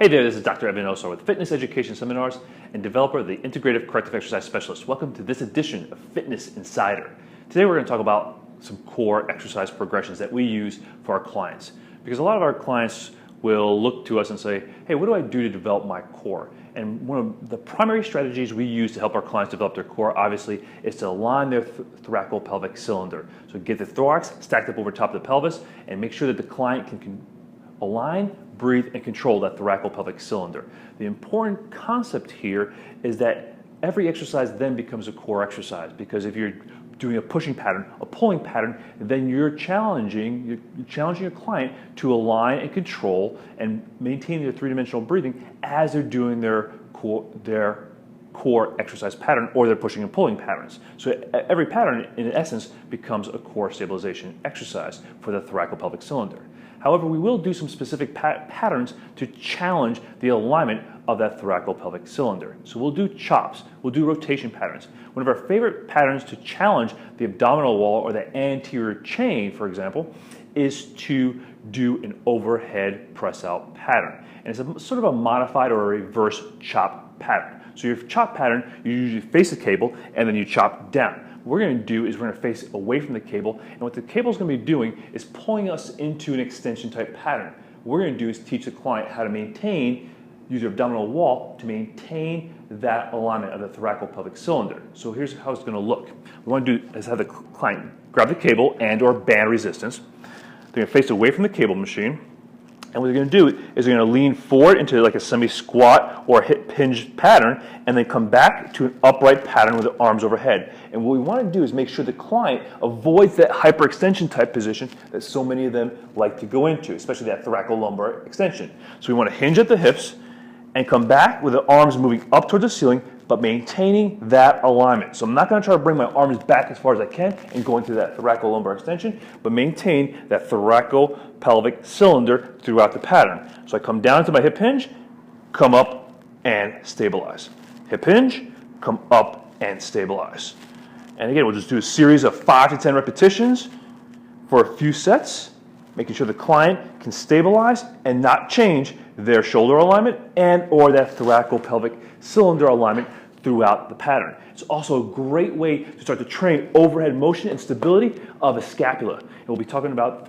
Hey there, this is Dr. Evan Osar with Fitness Education Seminars and developer of the Integrative Corrective Exercise Specialist. Welcome to this edition of Fitness Insider. Today we're going to talk about some core exercise progressions that we use for our clients. Because a lot of our clients will look to us and say, hey, what do I do to develop my core? And one of the primary strategies we use to help our clients develop their core, obviously, is to align their thoracolpelvic cylinder. So get the thorax stacked up over top of the pelvis and make sure that the client can align, breathe, and control that thoracolpelvic cylinder. The important concept here is that every exercise then becomes a core exercise, because if you're doing a pushing pattern, a pulling pattern, then you're challenging your client to align and control and maintain their three-dimensional breathing as they're doing their core exercise pattern or their pushing and pulling patterns. So every pattern, in essence, becomes a core stabilization exercise for the thoracolpelvic cylinder. However, we will do some specific patterns to challenge the alignment of that thoracolpelvic cylinder. So we'll do chops, we'll do rotation patterns. One of our favorite patterns to challenge the abdominal wall or the anterior chain, for example, is to do an overhead press out pattern. And it's a sort of a modified or a reverse chop pattern. So your chop pattern, you usually face the cable and then you chop down. What we're going to do is we're going to face away from the cable, and what the cable is going to be doing is pulling us into an extension type pattern. What we're going to do is teach the client how to use their abdominal wall to maintain that alignment of the thoracolpelvic cylinder. So here's how it's going to look. What we want to do is have the client grab the cable and or band resistance. They're going to face away from the cable machine. And what they're going to do is they're going to lean forward into like a semi-squat or a hip hinge pattern, and then come back to an upright pattern with the arms overhead. And what we want to do is make sure the client avoids that hyperextension type position that so many of them like to go into, especially that thoracolumbar extension. So we want to hinge at the hips and come back with the arms moving up towards the ceiling, but maintaining that alignment. So I'm not going to try to bring my arms back as far as I can and go into that thoracolumbar extension, but maintain that thoracolpelvic cylinder throughout the pattern. So I come down to my hip hinge, come up and stabilize. Hip hinge, come up and stabilize. And again, we'll just do a series of 5 to 10 repetitions for a few sets, making sure the client can stabilize and not change their shoulder alignment and or that thoracolpelvic cylinder alignment throughout the pattern. It's also a great way to start to train overhead motion and stability of the scapula. And we'll be talking about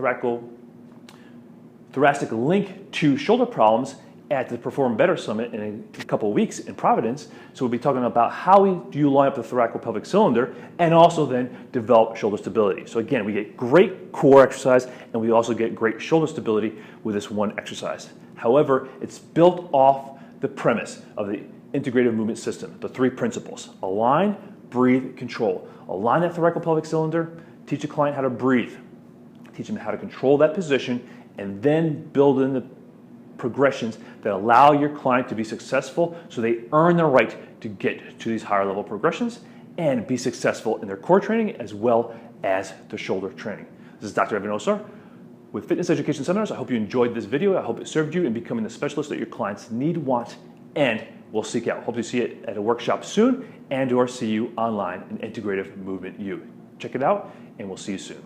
thoracic link to shoulder problems at the Perform Better Summit in a couple of weeks in Providence. So we'll be talking about how do you line up the thoracolpelvic cylinder and also then develop shoulder stability. So again, we get great core exercise and we also get great shoulder stability with this one exercise. However, it's built off the premise of the integrative movement system, the 3 principles: align, breathe, control. Align that thoracolpelvic cylinder, teach the client how to breathe, teach them how to control that position, and then build in the progressions that allow your client to be successful so they earn the right to get to these higher level progressions and be successful in their core training as well as their shoulder training. This is Dr. Evan Osar with Fitness Education Seminars. I hope you enjoyed this video. I hope it served you in becoming the specialist that your clients need, want, and will seek out. Hope to see it at a workshop soon and or see you online in Integrative Movement U. Check it out and we'll see you soon.